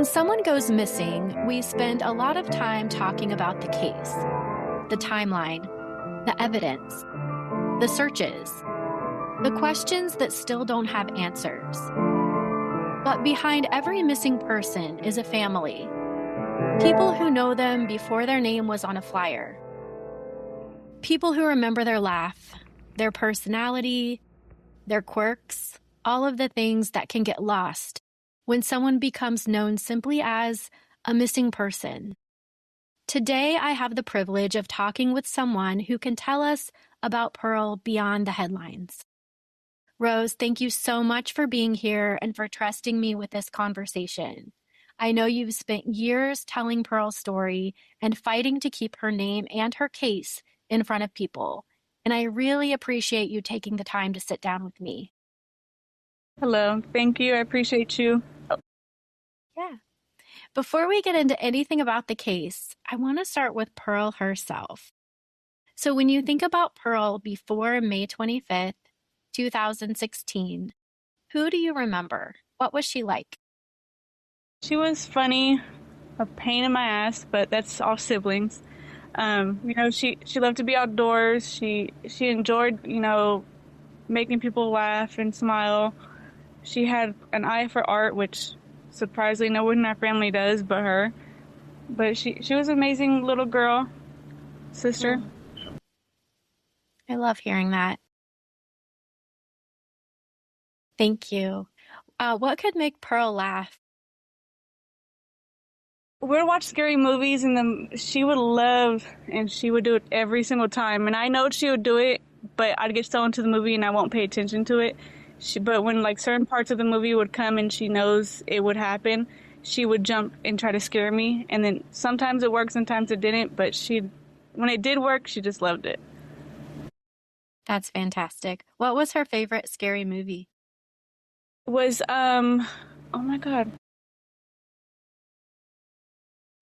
When someone goes missing, we spend a lot of time talking about the case, the timeline, the evidence, the searches, the questions that still don't have answers. But behind every missing person is a family. People who know them before their name was on a flyer. People who remember their laugh, their personality, their quirks, all of the things that can get lost when someone becomes known simply as a missing person. Today, I have the privilege of talking with someone who can tell us about Pearl beyond the headlines. Rose, thank you so much for being here and for trusting me with this conversation. I know you've spent years telling Pearl's story and fighting to keep her name and her case in front of people, and I really appreciate you taking the time to sit down with me. Hello, thank you. I appreciate you. Yeah. Before we get into anything about the case, I want to start with Pearl herself. So when you think about Pearl before May 25th, 2016, who do you remember? What was she like? She was funny, a pain in my ass, but that's all siblings. She loved to be outdoors. She enjoyed, making people laugh and smile. She had an eye for art, which surprisingly no one in our family does but her. But she was an amazing little girl, sister. I love hearing that. Thank you. What could make Pearl laugh? We'd watch scary movies, and then she would love, and she would do it every single time. And I know she would do it, but I'd get so into the movie and I won't pay attention to it. But when like certain parts of the movie would come and she knows it would happen, she would jump and try to scare me. And then sometimes it worked, sometimes it didn't. But when it did work, she just loved it. That's fantastic. What was her favorite scary movie? Was oh my God.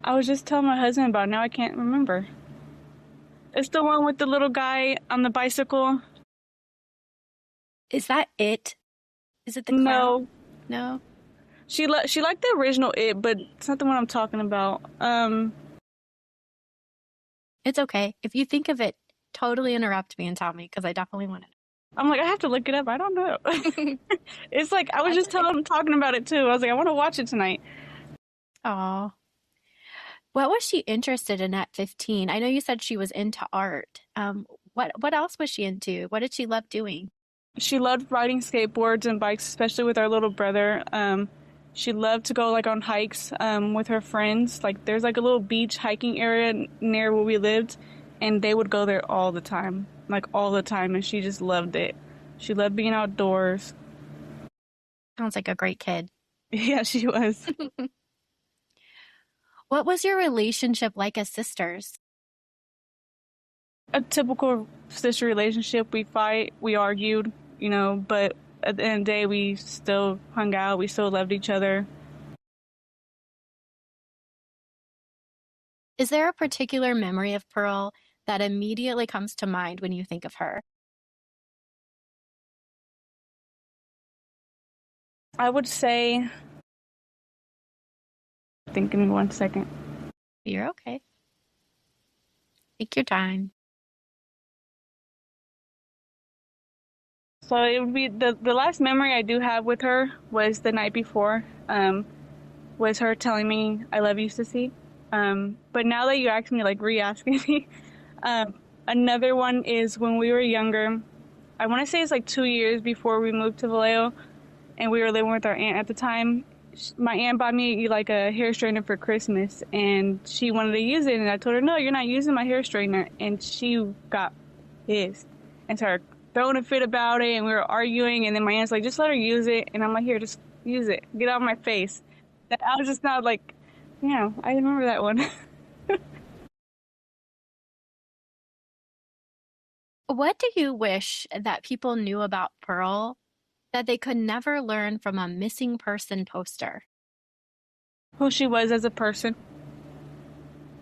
I was just telling my husband about it. Now I can't remember. It's the one with the little guy on the bicycle. Is that It? Is it the clown? No. She liked the original It, but it's not the one I'm talking about. It's okay. If you think of it, totally interrupt me and tell me, because I definitely want to. I'm like, I have to look it up. I don't know. It's like, I was just talking about it too. I was like, I want to watch it tonight. Aw. What was she interested in at 15? I know you said she was into art. What else was she into? What did she love doing? She loved riding skateboards and bikes, especially with our little brother. She loved to go like on hikes with her friends. Like there's like a little beach hiking area near where we lived, and they would go there all the time, and she just loved it. She loved being outdoors. Sounds like a great kid. Yeah, she was. What was your relationship like as sisters? A typical sister relationship. We fight, we argued, but at the end of the day, we still hung out. We still loved each other. Is there a particular memory of Pearl that immediately comes to mind when you think of her? I would say, give me 1 second. You're okay. Take your time. So it would be the last memory I do have with her was the night before, was her telling me, I love you, sissy. But now that you ask me, like re-asking me, another one is when we were younger. I want to say it's like 2 years before we moved to Vallejo, and we were living with our aunt at the time. My aunt bought me like a hair straightener for Christmas, and she wanted to use it, and I told her, no, you're not using my hair straightener. And she got pissed and started throwing a fit about it, and we were arguing, and then my aunt's like, just let her use it. And I'm like, here, just use it. Get out of my face. I was just not like, I remember that one. What do you wish that people knew about Pearl that they could never learn from a missing person poster? Who she was as a person.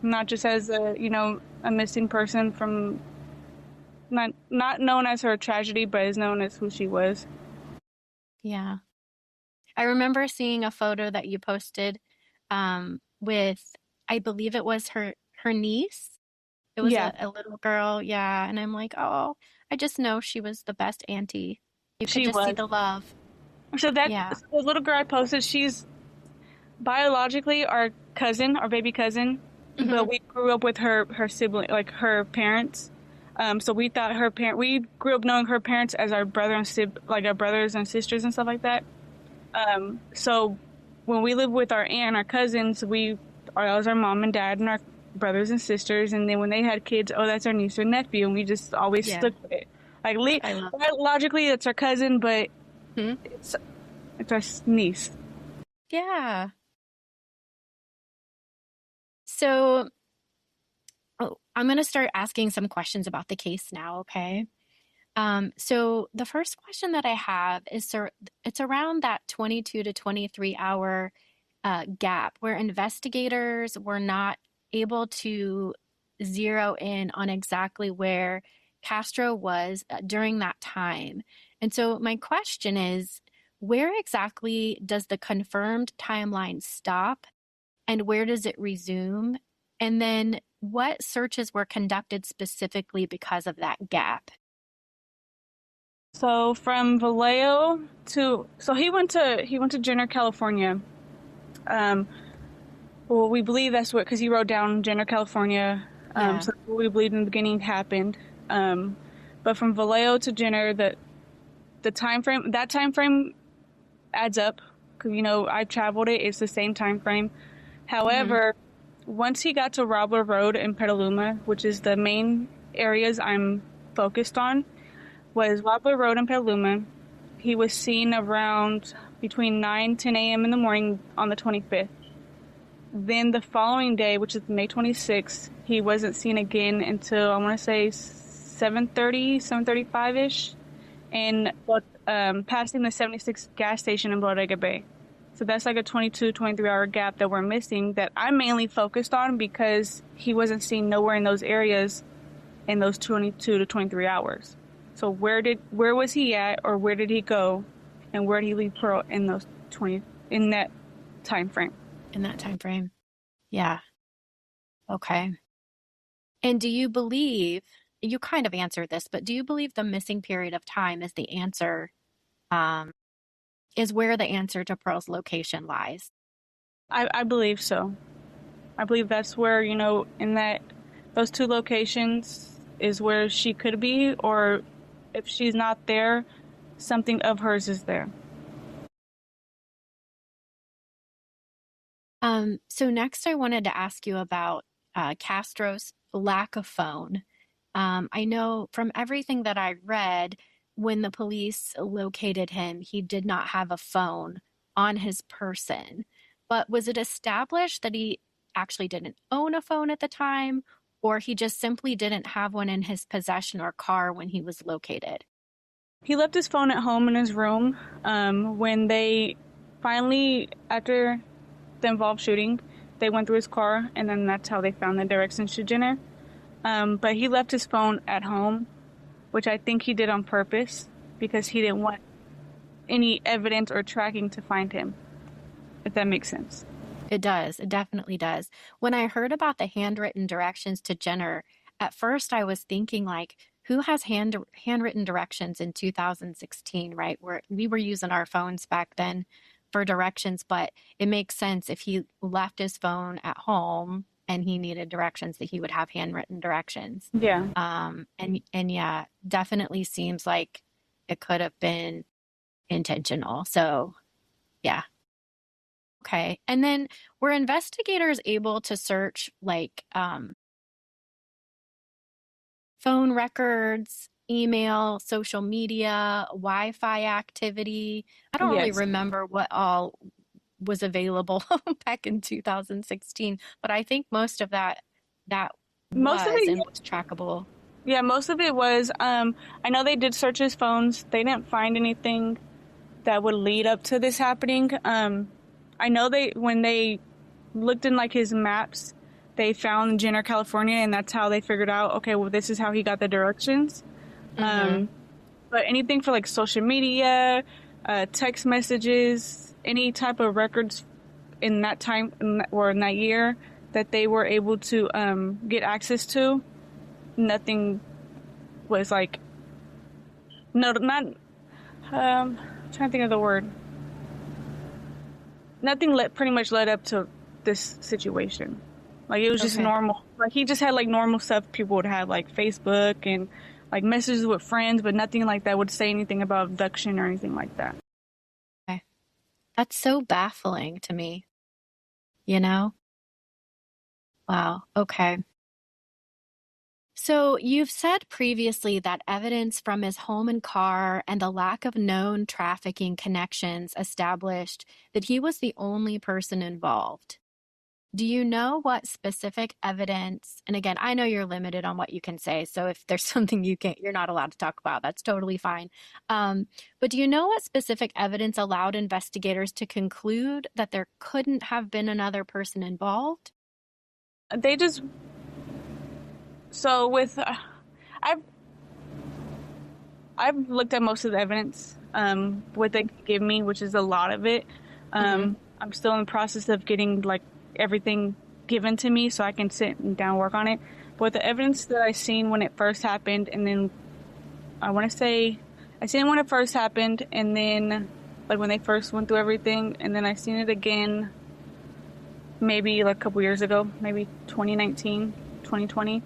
Not just as a missing person from not known as her tragedy, but is known as who she was. Yeah. I remember seeing a photo that you posted with, I believe it was her niece. It was Yeah, a little girl, yeah. And I'm like, oh, I just know she was the best auntie. You could she just see was. the love. So that Yeah. so the little girl I posted, she's biologically our cousin, our baby cousin, Hmm. but we grew up with her sibling, like her parents. So we thought we grew up knowing her parents as our like our brothers and sisters and stuff like that. So when we lived with our aunt and our cousins, that was our mom and dad and our brothers and sisters. And then when they had kids, oh, that's our niece or nephew, and we just always Yeah. stuck with it. Like I love. biologically, it's our cousin, but Hmm. it's it's our niece. Yeah. So, oh, I'm going to start asking some questions about the case now, okay? So the first question that I have is, so it's around that 22 to 23 hour gap where investigators were not able to zero in on exactly where Castro was during that time. And so my question is, where exactly does the confirmed timeline stop and where does it resume? And then what searches were conducted specifically because of that gap? So from Vallejo so he went to Jenner, California. Um, well, we believe that's what because he wrote down Jenner, California. Yeah. So that's what we believe in the beginning happened. But from Vallejo to Jenner, that time frame adds up because I've traveled it. It's the same time frame. Hmm. However, once he got to Robler Road in Petaluma, which is the main areas I'm focused on, was Robler Road in Petaluma. He was seen around between 9-10 a.m. in the morning on the 25th. Then the following day, which is May 26th, he wasn't seen again until I want to say 7:30, 7:35-ish, and passing the 76 gas station in Bodega Bay. So that's like a 22, 23-hour gap that we're missing that I'm mainly focused on because he wasn't seen nowhere in those areas in those 22 to 23 hours. So where was he at, or where did he go, and where did he leave Pearl in that time frame? In that time frame. Yeah. Okay. And do you believe, you kind of answered this, but do you believe the missing period of time is the answer, um, is where the answer to Pearl's location lies? I believe so. I believe that's where in that those two locations is where she could be, or if she's not there, something of hers is there. So next I wanted to ask you about Castro's lack of phone. I know from everything that I read, when the police located him, he did not have a phone on his person. But was it established that he actually didn't own a phone at the time, or he just simply didn't have one in his possession or car when he was located? He left his phone at home in his room. When they finally, after the involved shooting, they went through his car, and then that's how they found the directions to Jenner. But he left his phone at home, which I think he did on purpose because he didn't want any evidence or tracking to find him, if that makes sense. It does. It definitely does. When I heard about the handwritten directions to Jenner, at first I was thinking like, who has handwritten directions in 2016, right? Where we were using our phones back then for directions, but it makes sense if he left his phone at home and he needed directions that he would have handwritten directions. Yeah. And yeah, definitely seems like it could have been intentional. So yeah. Okay. And then were investigators able to search like phone records, email, social media, Wi-Fi activity? I don't really Yes. remember what all was available back in 2016, but I think most of that Most of was it, and was trackable. yeah, most of it was. I know they did search his phones. They didn't find anything that would lead up to this happening. I know when they looked in like his maps, they found Jenner, California, and that's how they figured out. Okay, well, this is how he got the directions. Hmm. But anything for like social media, text messages, any type of records in that time or in that year that they were able to get access to, nothing was like, no, not, I'm trying to think of the word. Nothing pretty much led up to this situation. Like, it was just normal. Like, he just had like normal stuff people would have, like Facebook and like messages with friends, but nothing like that would say anything about abduction or anything like that. Okay. That's so baffling to me, you know? Wow. Okay. So you've said previously that evidence from his home and car and the lack of known trafficking connections established that he was the only person involved. Do you know what specific evidence, and again, I know you're limited on what you can say, so if there's something you're not allowed to talk about, that's totally fine. But do you know what specific evidence allowed investigators to conclude that there couldn't have been another person involved? They just, so with, I've looked at most of the evidence, what they give me, which is a lot of it. I'm still in the process of getting like everything given to me so I can sit down and work on it. But the evidence that I seen when it first happened, and then I want to say I seen it when it first happened, and then like when they first went through everything, and then I seen it again maybe like a couple years ago, maybe 2019, 2020.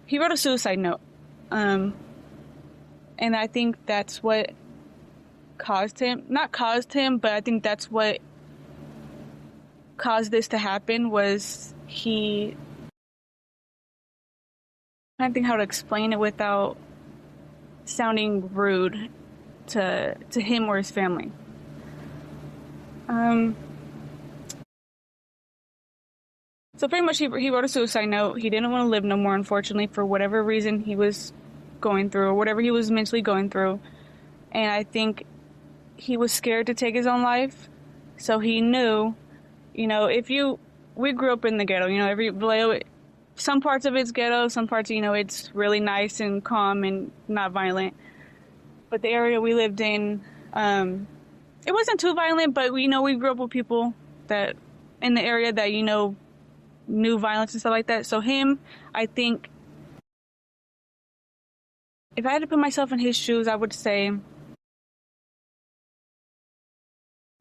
He wrote a suicide note, and I think that's what not caused him, but I think that's what caused this to happen. Was I don't think how to explain it without sounding rude to him or his family. So pretty much he wrote a suicide note. He didn't want to live no more, unfortunately, for whatever reason he was going through or whatever he was mentally going through. And I think he was scared to take his own life. So he knew, we grew up in the ghetto, Vallejo, some parts of it's ghetto, some parts, it's really nice and calm and not violent. But the area we lived in, it wasn't too violent, but we grew up with people that in the area that, knew violence and stuff like that. So him, I think, if I had to put myself in his shoes, I would say,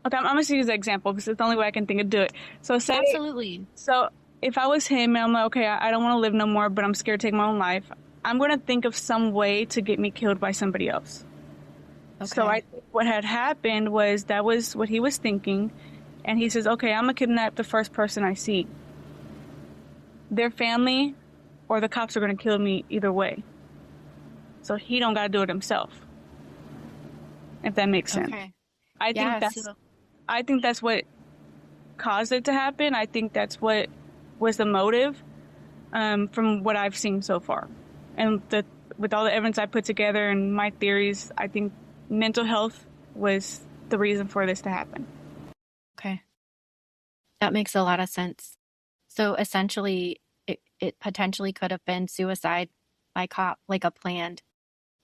okay, I'm going to use the example because it's the only way I can think of do it. So Absolutely. So if I was him and I'm like, okay, I don't want to live no more, but I'm scared to take my own life, I'm going to think of some way to get me killed by somebody else. Okay. So I think what had happened was that was what he was thinking. And he says, okay, I'm going to kidnap the first person I see. Their family or the cops are going to kill me either way. So he don't got to do it himself. If that makes sense. Okay. I think that's what caused it to happen. I think that's what was the motive, from what I've seen so far. And with all the evidence I put together and my theories, I think mental health was the reason for this to happen. Okay. That makes a lot of sense. So essentially, it potentially could have been suicide by cop, like a planned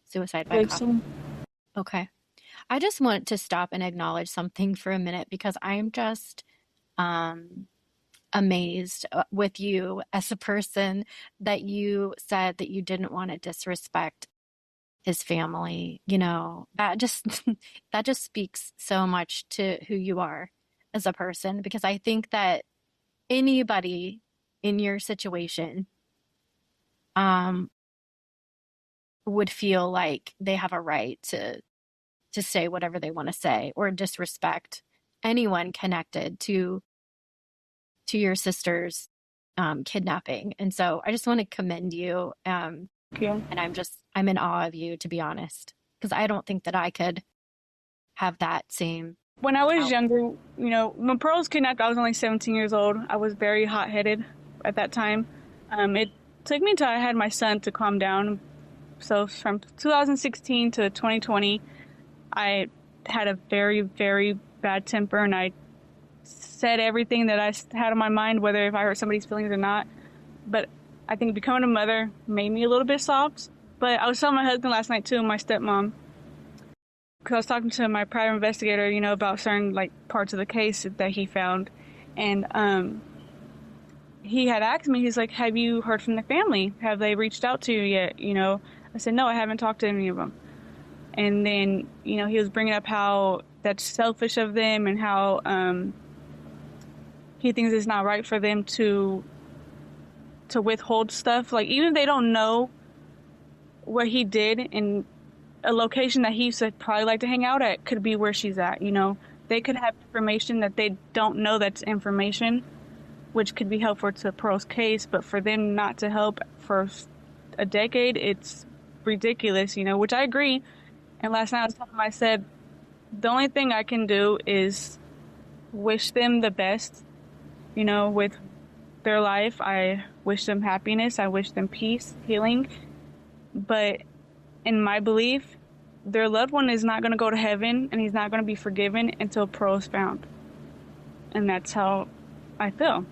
suicide by cop. Okay. I just want to stop and acknowledge something for a minute because I'm just amazed with you as a person that you said that you didn't want to disrespect his family. That just speaks so much to who you are as a person, because I think that anybody in your situation would feel like they have a right to say whatever they want to say or disrespect anyone connected to your sister's kidnapping. And so I just want to commend you. And I'm in awe of you, to be honest, because I don't think that I could have that same. When I was younger, when Pearl was kidnapped, I was only 17 years old. I was very hot-headed at that time. It took me until I had my son to calm down. So from 2016 to 2020, I had a very, very bad temper, and I said everything that I had on my mind, whether if I hurt somebody's feelings or not. But I think becoming a mother made me a little bit soft. But I was telling my husband last night, too, my stepmom, because I was talking to my private investigator, about certain like parts of the case that he found, and he had asked me, he's like, "Have you heard from the family? Have they reached out to you yet?" I said, "No, I haven't talked to any of them." And then, he was bringing up how that's selfish of them and how he thinks it's not right for them to withhold stuff. Like, even if they don't know what he did in a location that he said probably like to hang out at, could be where she's at. They could have information that they don't know that's information, which could be helpful to Pearl's case, but for them not to help for a decade, it's ridiculous, which I agree. And last night I was telling him, I said, the only thing I can do is wish them the best, with their life. I wish them happiness. I wish them peace, healing. But in my belief, their loved one is not going to go to heaven and he's not going to be forgiven until Pearl is found. And that's how I feel.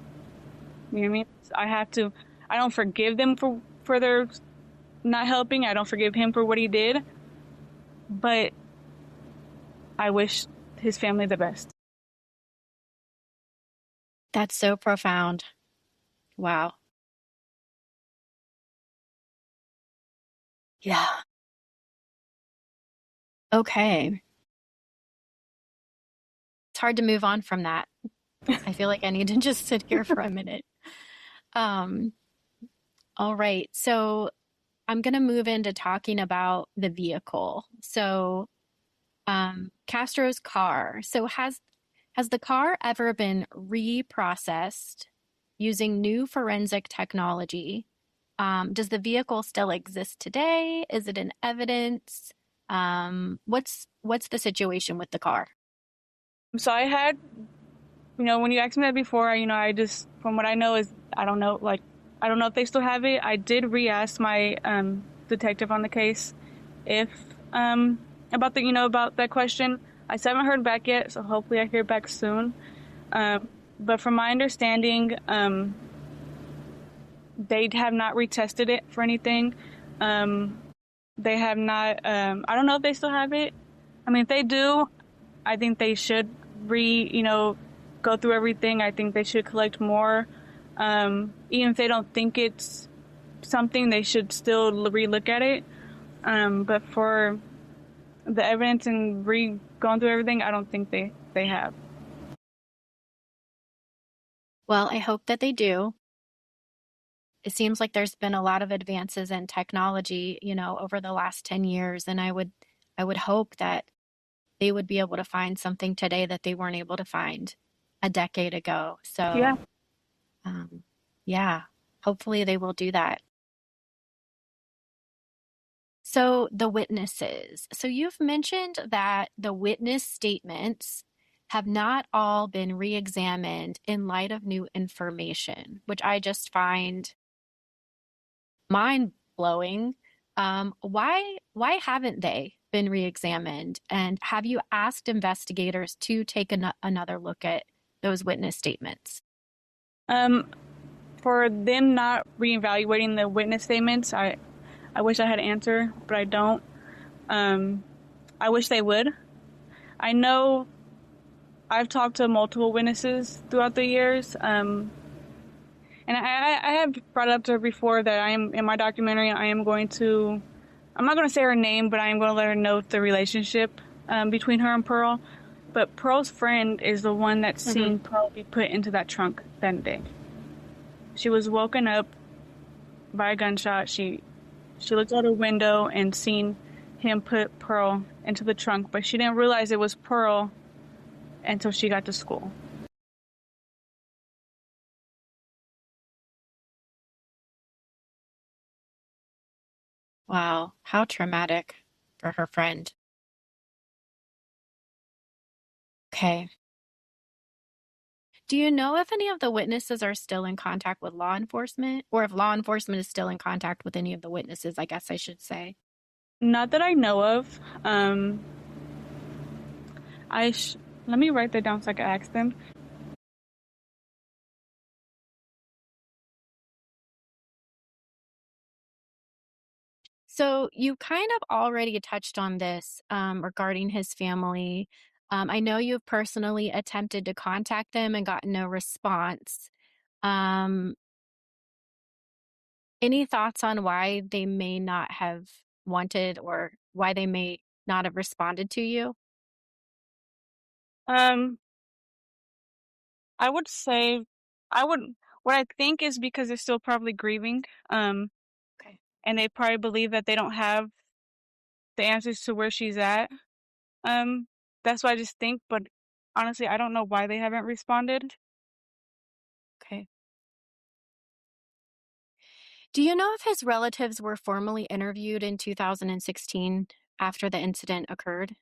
You know what I mean? I don't forgive them for their not helping. I don't forgive him for what he did. But I wish his family the best. That's so profound. Wow. Yeah. Okay. It's hard to move on from that. I feel like I need to just sit here for a minute. Um, all right. So I'm going to move into talking about the vehicle. So, Castro's car. So has the car ever been reprocessed using new forensic technology? Does the vehicle still exist today? Is it in evidence? What's the situation with the car? So I had, when you asked me that before, I just, from what I know is, I don't know, like, I don't know if they still have it. I did re-ask my detective on the case if about about that question. I still haven't heard back yet, so hopefully I hear back soon. But from my understanding, they have not retested it for anything. They have not. I don't know if they still have it. I mean, if they do, I think they should go through everything. I think they should collect more. Even if they don't think it's something, they should still relook at it. But for the evidence and going through everything, I don't think they have. Well, I hope that they do. It seems like there's been a lot of advances in technology, over the last 10 years, and I would hope that they would be able to find something today that they weren't able to find a decade ago. So, Yeah. Yeah, hopefully they will do that. So the witnesses. So you've mentioned that the witness statements have not all been re-examined in light of new information, which I just find mind-blowing. Why haven't they been re-examined? And have you asked investigators to take another look at those witness statements? For them not reevaluating the witness statements, I wish I had an answer, but I don't. I wish they would. I know I've talked to multiple witnesses throughout the years, and I have brought it up to her before that I am, in my documentary, I'm not going to say her name, but I am going to let her know the relationship between her and Pearl. But Pearl's friend is the one that's seen Pearl be put into that trunk that day. She was woken up by a gunshot. She looked out her window and seen him put Pearl into the trunk, but she didn't realize it was Pearl until she got to school. Wow, how traumatic for her friend. Okay. Do you know if any of the witnesses are still in contact with law enforcement, or if law enforcement is still in contact with any of the witnesses, I guess I should say? Not that I know of. Let me write that down so I can ask them. So you kind of already touched on this regarding his family. I know you've personally attempted to contact them and gotten no response. Um, any thoughts on why they may not have wanted or why they may not have responded to you? Um, I would say I would what I think is because they're still probably grieving, Okay. and they probably believe that they don't have the answers to where she's at. Um, that's what I just think, but honestly, I don't know why they haven't responded. Okay. Do you know if his relatives were formally interviewed in 2016 after the incident occurred?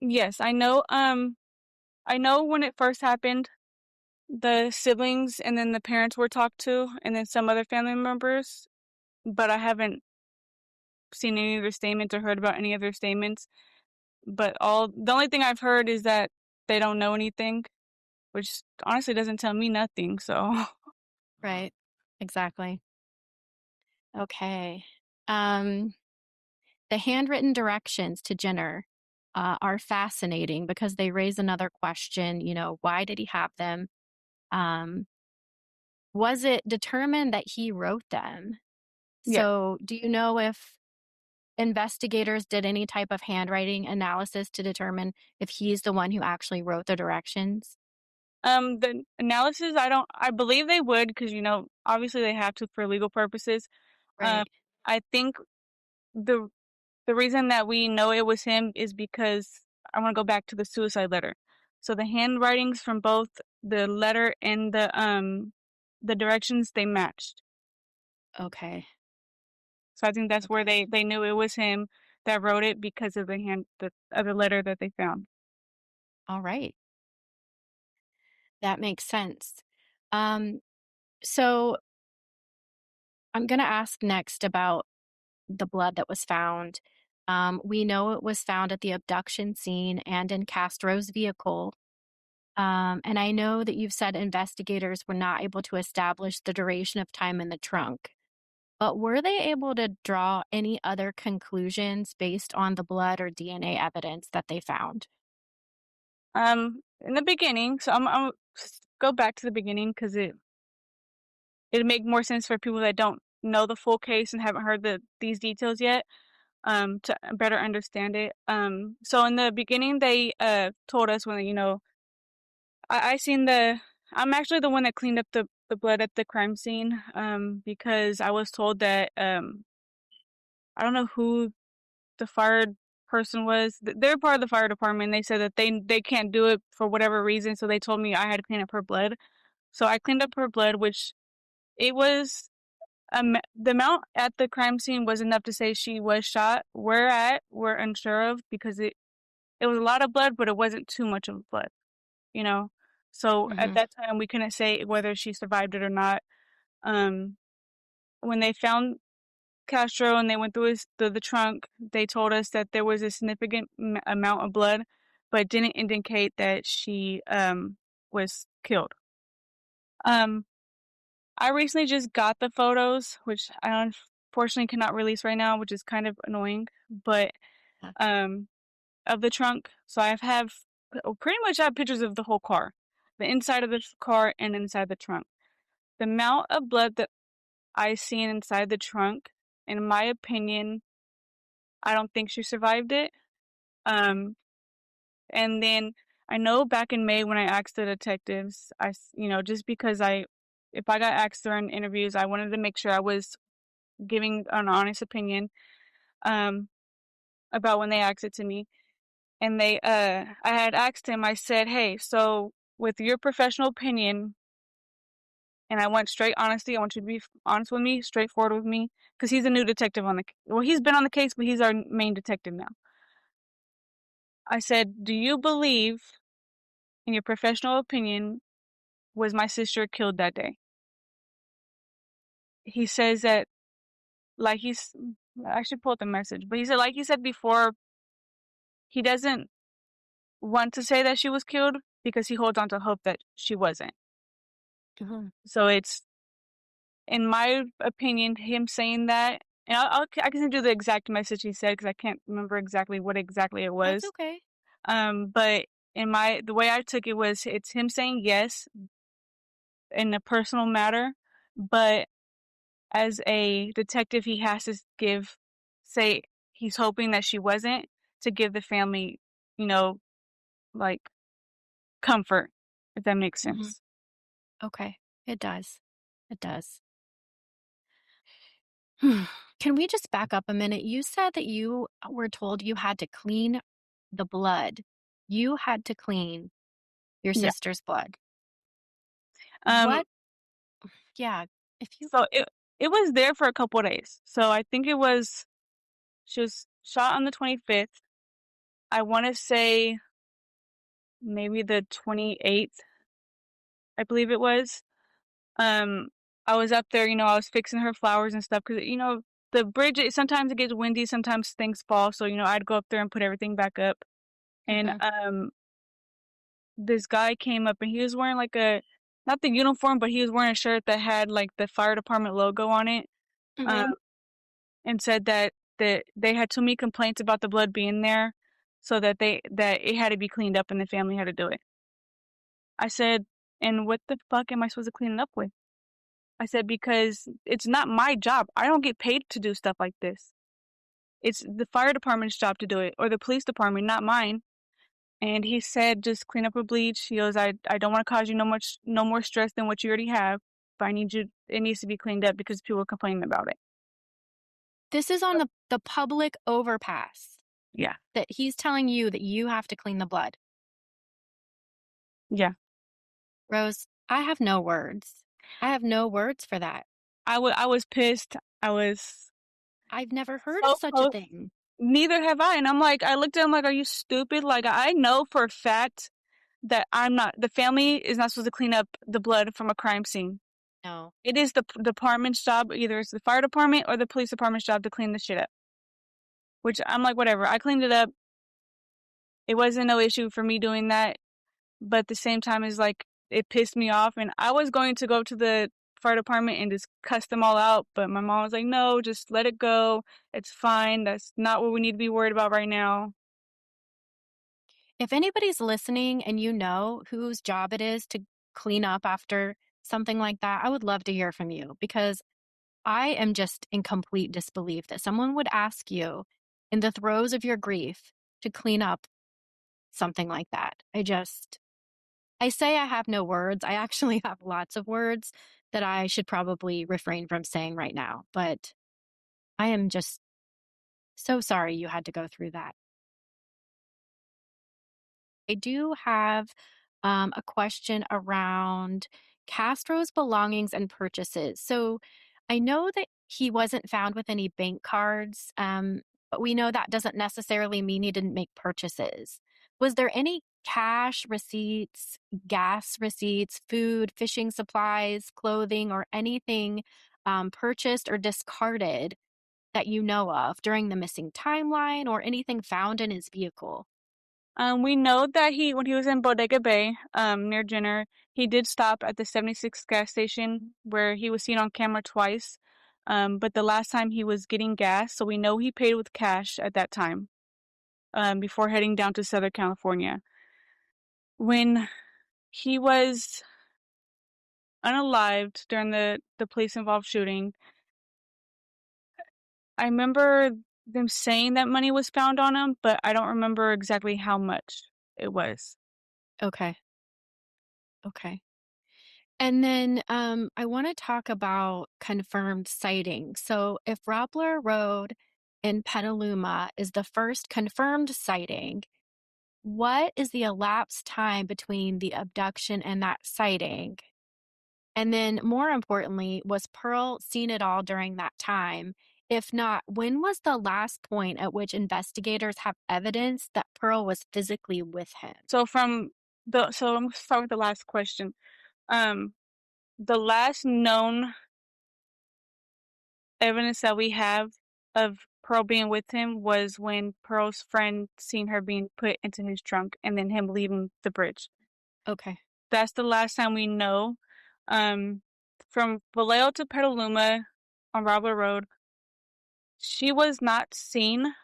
Yes, I know when it first happened, the siblings and then the parents were talked to, and then some other family members, but I haven't seen any of their statements or heard about any of their statements. But all the only thing I've heard is that they don't know anything, which honestly doesn't tell me nothing. So, Right. Exactly. Okay. Um, the handwritten directions to Jenner are fascinating because they raise another question. Why did he have them? Um, was it determined that he wrote them? yeah. So, do you know if investigators did any type of handwriting analysis to determine if he's the one who actually wrote the directions? The analysis, I believe they would, because obviously they have to for legal purposes. Um, Right. I think the the reason that we know it was him is because I want to go back to the suicide letter. So the handwritings from both the letter and the directions, they matched. Okay. So I think that's where Okay. they knew it was him that wrote it because of the other letter that they found. All right. That makes sense. Um, so I'm going to ask next about the blood that was found. We know it was found at the abduction scene and in Castro's vehicle. And I know that you've said investigators were not able to establish the duration of time in the trunk, but were they able to draw any other conclusions based on the blood or DNA evidence that they found? In the beginning, so I'm go back to the beginning because it'd make more sense for people that don't know the full case and haven't heard these details yet. To better understand it. So in the beginning, they told us when I seen I'm actually the one that cleaned up the blood at the crime scene. Because I was told that I don't know who the fire person was. They're part of the fire department. They said that they can't do it for whatever reason, so they told me I had to clean up her blood. So I cleaned up her blood, which it was the amount at the crime scene was enough to say she was shot. We're unsure of because it was a lot of blood, but it wasn't too much of blood, you know. So at Hmm. that time, we couldn't say whether she survived it or not. Um, when they found Castro and they went through the trunk, they told us that there was a significant amount of blood, but it didn't indicate that she was killed. Um, I recently just got the photos, which I unfortunately cannot release right now, which is kind of annoying. But um, of the trunk, so I have pretty much have pictures of the whole car, the inside of the car and inside the trunk. The amount of blood that I seen inside the trunk, in my opinion, I don't think she survived it. Okay. Um, and then I know back in May when I asked the detectives, just because if I got asked during interviews, I wanted to make sure I was giving an honest opinion, um, about when they asked it to me. And I had asked him, I said, hey, so with your professional opinion, and I want straight honesty, I want you to be honest with me, straightforward with me, because he's a new detective well, he's been on the case, but he's our main detective now. I said, do you believe, in your professional opinion, was my sister killed that day? He says that, like I should pull up the message, but he said, like he said before, he doesn't want to say that she was killed because he holds on to hope that she wasn't. Mhm. So it's, in my opinion, him saying that And I can do the exact message he said because I can't remember exactly what exactly it That's was. okay. But the way I took it was it's him saying yes in a personal matter, but as a detective, he has to say he's hoping that she wasn't to give the family, you know, like comfort, if that makes Mhm. sense. Okay. It does. It does. Can we just back up a minute? You said that you were told you had to clean the blood. You had to clean your Yeah. sister's blood. Um. What? Yeah. If you, So it was there for a couple of days. So I think it was she was shot on the 25th. I want to say maybe the 28th, I believe it was. Um, I was up there, I was fixing her flowers and stuff because, the bridge, sometimes it gets windy, sometimes things fall. So, I'd go up there and put everything back up. And Mhm. this guy came up and he was wearing like not the uniform, but he was wearing a shirt that had like the fire department logo on it. Um, Mhm. and said that they had too many complaints about the blood being there, so that it had to be cleaned up and the family had to do it. I said, and what the fuck am I supposed to clean it up with? I said, because it's not my job. I don't get paid to do stuff like this. It's the fire department's job to do it, or the police department, not mine. And he said, just clean up with bleach. He goes, I don't want to cause you no more stress than what you already have, but it needs to be cleaned up because people are complaining about it. This is on the public overpass Yeah. that he's telling you that you have to clean the blood. Yeah. Rose, I have no words. I have no words for that. I was pissed. I was I've never heard of so such a close. thing. Neither have I. And I looked at him like, are you stupid? Like, I know for a fact that the family is not supposed to clean up the blood from a crime scene. No. It is the department's job, either it's the fire department or the police department's job to clean the shit up. Which I'm like, whatever. I cleaned it up. It wasn't no issue for me doing that. But at the same time, it's like, it pissed me off. And I was going to go to the fire department and just cuss them all out. But my mom was like, no, just let it go. It's fine. That's not what we need to be worried about right now. If anybody's listening and you know whose job it is to clean up after something like that, I would love to hear from you because I am just in complete disbelief that someone would ask you in the throes of your grief to clean up something like that. I say I have no words. I actually have lots of words that I should probably refrain from saying right now, but I am just so sorry you had to go through that. I do have a question around Castro's belongings and purchases. So I know that he wasn't found with any bank cards, but we know that doesn't necessarily mean he didn't make purchases. Was there any cash receipts, gas receipts, food, fishing supplies, clothing, or anything purchased or discarded that you know of during the missing timeline or anything found in his vehicle? We know that when he was in Bodega Bay, near Jenner, he did stop at the 76 gas station where he was seen on camera twice. But the last time he was getting gas, so we know he paid with cash at that time, before heading down to Southern California. When he was unalived during the police involved shooting, I remember them saying that money was found on him, but I don't remember exactly how much it was. Okay. Okay. And then I want to talk about confirmed sightings. So, if Robler Road in Petaluma is the first confirmed sighting, what is the elapsed time between the abduction and that sighting? And then, more importantly, was Pearl seen at all during that time? If not, when was the last point at which investigators have evidence that Pearl was physically with him? So I'm gonna start with the last question. Um, the last known evidence that we have of Pearl being with him was when Pearl's friend seen her being put into his trunk and then him leaving the bridge. Okay. That's the last time we know. Um, from Vallejo to Petaluma on Robler Road, She was not seen,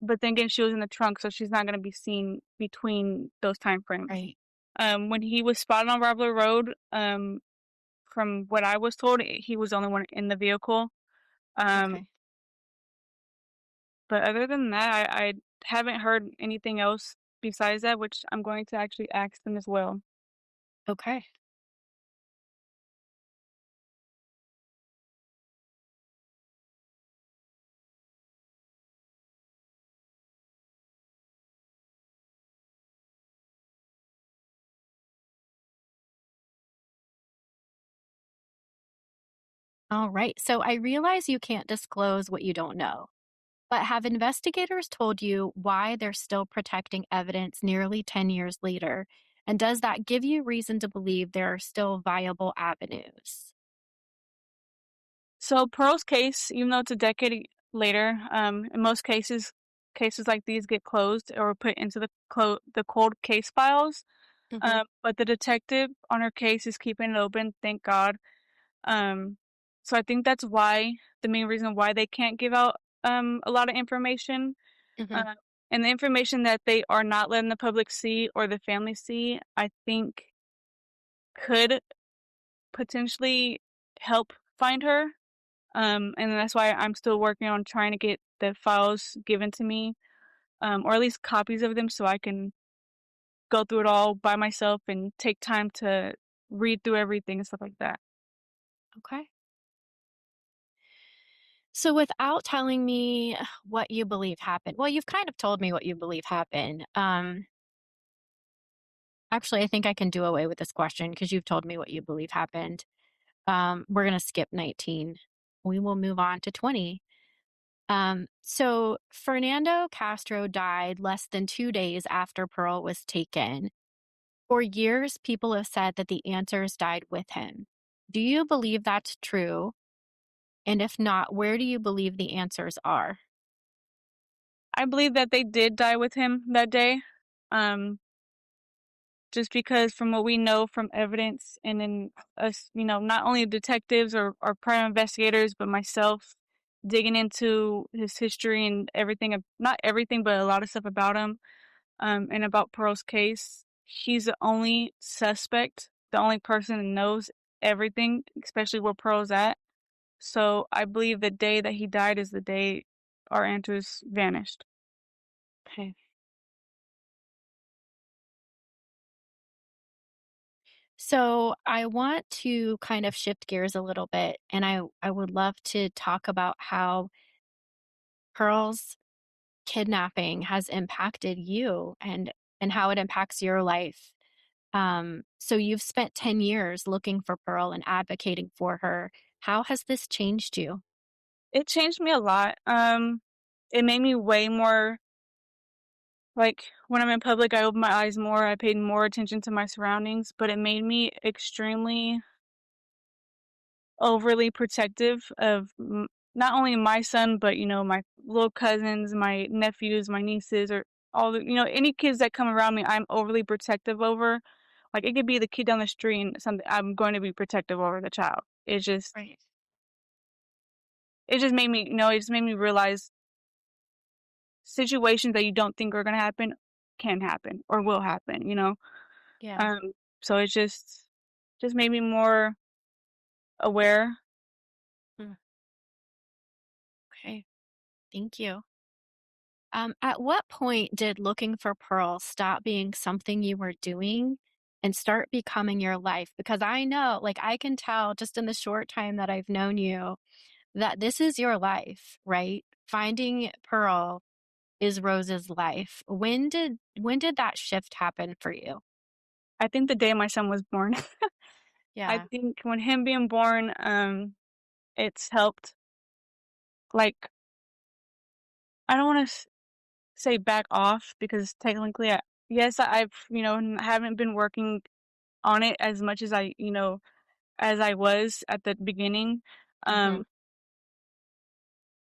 but then again, she was in the trunk, so she's not gonna be seen between those time frames. Right. When he was spotted on Robler Road, from what I was told, he was the only one in the vehicle. Um, Okay. but other than that, I haven't heard anything else besides that, which I'm going to actually ask them as well. Okay. All right. So I realize you can't disclose what you don't know, but have investigators told you why they're still protecting evidence nearly 10 years later? And does that give you reason to believe there are still viable avenues? So Pearl's case, even though it's a decade later, in most cases, cases like these get closed or put into the cold case files. Hmm. But the detective on her case is keeping it open, thank God. Um, so I think that's why the main reason why they can't give out a lot of information. Hmm. Uh, and the information that they are not letting the public see or the family see, I think could potentially help find her. And that's why I'm still working on trying to get the files given to me, or at least copies of them so I can go through it all by myself and take time to read through everything and stuff like that. Okay. So, without telling me what you believe happened, well, you've kind of told me what you believe happened. Actually, I think I can do away with this question because you've told me what you believe happened. We're going to skip 19. We will move on to 20. So, Fernando Castro died less than 2 days after Pearl was taken. For years, people have said that the answers died with him. Do you believe that's true? And if not, where do you believe the answers are? I believe that they did die with him that day. Um, just because from what we know from evidence and then us, not only detectives or private investigators, but myself digging into his history and everything, not everything, but a lot of stuff about him, and about Pearl's case. He's the only suspect, the only person that knows everything, especially where Pearl's at. So I believe the day that he died is the day our answers vanished. Okay. So I want to kind of shift gears a little bit, and I would love to talk about how Pearl's kidnapping has impacted you and how it impacts your life. So you've spent 10 years looking for Pearl and advocating for her. How has this changed you? It changed me a lot. It made me way more like when I'm in public, I opened my eyes more. I paid more attention to my surroundings, but it made me extremely overly protective of not only my son, but my little cousins, my nephews, my nieces, or all the any kids that come around me. I'm overly protective over. Like it could be the kid down the street and something. I'm going to be protective over the child. Right. It just made me it just made me realize situations that you don't think are going to happen can happen or will happen. Yeah. Um, so it just made me more aware. Mm. Okay. Thank you. At what point did looking for Pearl stop being something you were doing and start becoming your life? Because I know, like, I can tell just in the short time that I've known you that this is your life, right? Finding Pearl is Rose's life. When did that shift happen for you? I think the day my son was born, I Yeah. think when him being born, it's helped. Like I don't want to say back off because technically, yes, I've haven't been working on it as much as as I was at the beginning. Hmm. Um,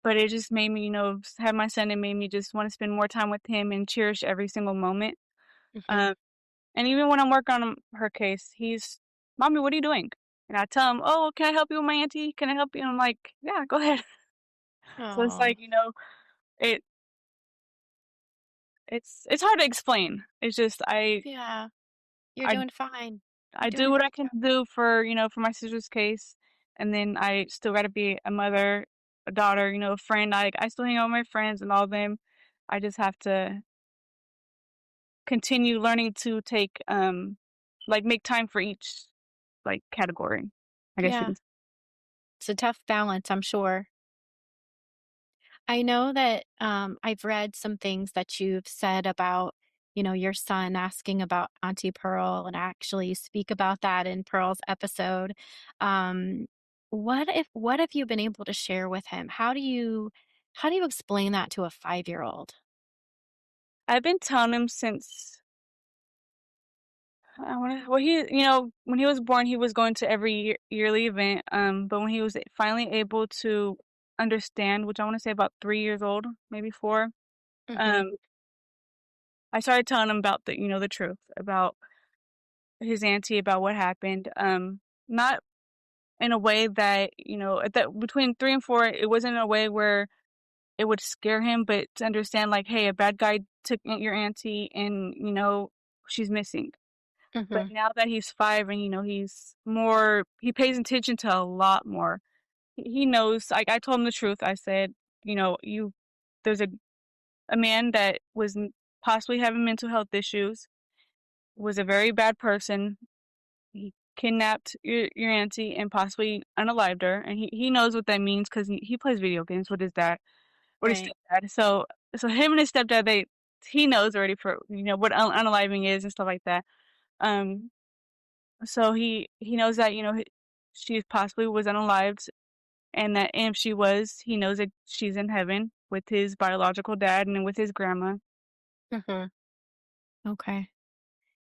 but it just made me have my son and made me just want to spend more time with him and cherish every single moment. Hmm. Um, And even when I'm working on her case, he's, "Mommy, what are you doing?" And I tell him, "Oh, can I help you with my auntie? Can I help you?" And I'm like, "Yeah, go ahead." So it's Oh, like, it it's hard to explain. It's just yeah. You're I doing fine. You're I doing do a what I great can job. do for, for my sister's case, and then I still got to be a mother, a daughter, a friend. I still hang out with my friends and all them. I just have to continue learning to take like make time for each like category. I guess you Yeah. can. It's a tough balance, I'm sure. I know that I've read some things that you've said about, your son asking about Auntie Pearl, and actually you speak about that in Pearl's episode. Um, what have you been able to share with him? How do you explain that to a 5-year-old? I've been telling him since I want to. Well, when he was born, he was going to every yearly event. But when he was finally able to understand, which I want to say about 3 years old, maybe four, Mhm. um, I started telling him about the truth about his auntie, about what happened. Not in a way that that between 3 and 4, it wasn't in a way where it would scare him, but to understand like, hey, a bad guy took your auntie, and she's missing. But Mhm. now that he's 5 and he pays attention to a lot more. He knows. Like I told him the truth. I said, you there's a man that was possibly having mental health issues, was a very bad person. He kidnapped your auntie and possibly unalived her, and he knows what that means because he plays video games with his dad, with his Right. stepdad. So him and his stepdad, he knows already for what unaliving is and stuff like that. Um, so he knows that she possibly was unalived, and that if she was, he knows that she's in heaven with his biological dad and with his grandma. Mhm. Okay.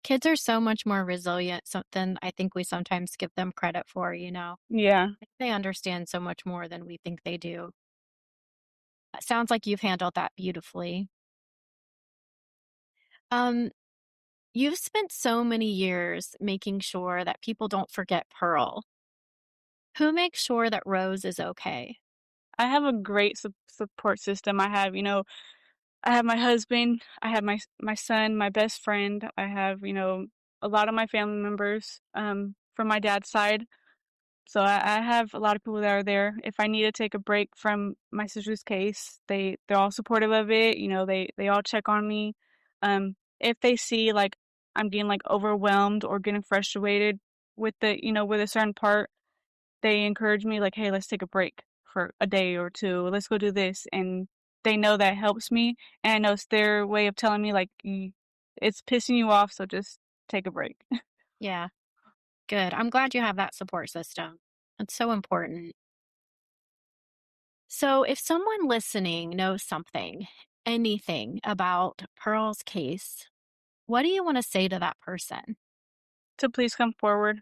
Kids are so much more resilient than I think we sometimes give them credit for, you know? Yeah, They understand so much more than we think they do. It sounds like you've handled that beautifully. Um, you've spent so many years making sure that people don't forget Pearl. Who makes sure that Rose is okay? I have a great support system. I have my husband, I have my son, my best friend. I have a lot of my family members from my dad's side. So I have a lot of people that are there. If I need to take a break from my sister's case, they're all supportive of it. They all check on me. If they see like I'm getting like overwhelmed or getting frustrated with with a certain part, they encourage me like, "Hey, let's take a break for a day or two. Let's go do this." And they know that helps me, and I know it's their way of telling me like, "It's pissing you off, so just take a break." Yeah, good. I'm glad you have that support system. It's so important. So, if someone listening knows something, anything about Pearl's case, what do you want to say to that person? To please come forward,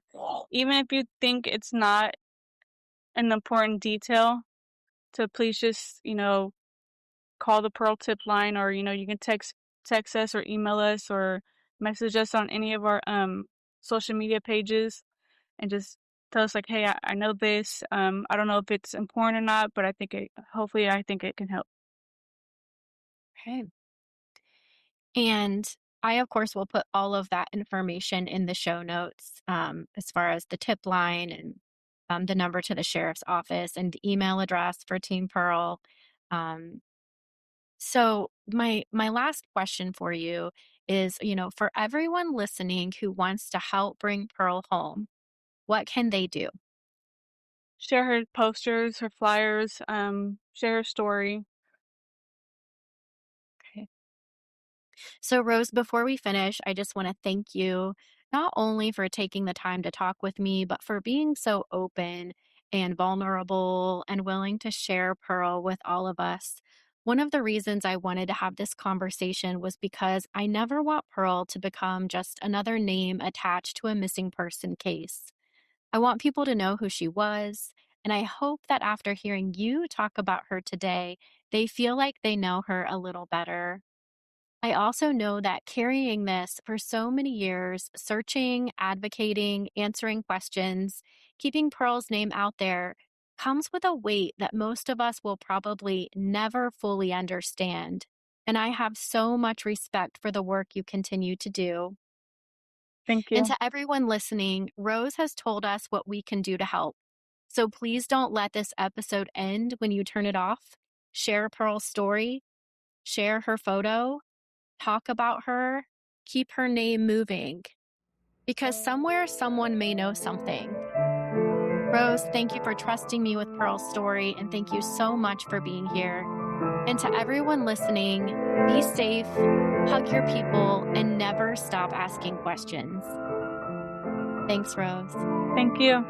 even if you think it's not an important detail. To please just call the Pearl Tip line, or you can text us or email us or message us on any of our social media pages, and just tell us like, hey, I know this. I don't know if it's important or not, but I think it can help. Okay. And I, of course, will put all of that information in the show notes, as far as the tip line and the number to the sheriff's office and the email address for Team Pearl. Um, so my last question for you is, for everyone listening who wants to help bring Pearl home, what can they do? Share her posters, her flyers, share her story. Okay. So, Rose, before we finish, I just want to thank you not only for taking the time to talk with me, but for being so open and vulnerable and willing to share Pearl with all of us. One of the reasons I wanted to have this conversation was because I never want Pearl to become just another name attached to a missing person case. I want people to know who she was. And I hope that after hearing you talk about her today, they feel like they know her a little better. I also know that carrying this for so many years, searching, advocating, answering questions, keeping Pearl's name out there, comes with a weight that most of us will probably never fully understand. And I have so much respect for the work you continue to do. Thank And you. to everyone listening, Rose has told us what we can do to help. So please don't let this episode end when you turn it off. Share Pearl's story, share her photo, talk about her, keep her name moving. Because somewhere someone may know something. Rose, thank you for trusting me with Pearl's story, and thank you so much for being here. And to everyone listening, be safe, hug your people, and never stop asking questions. Thanks, Rose. Thank you.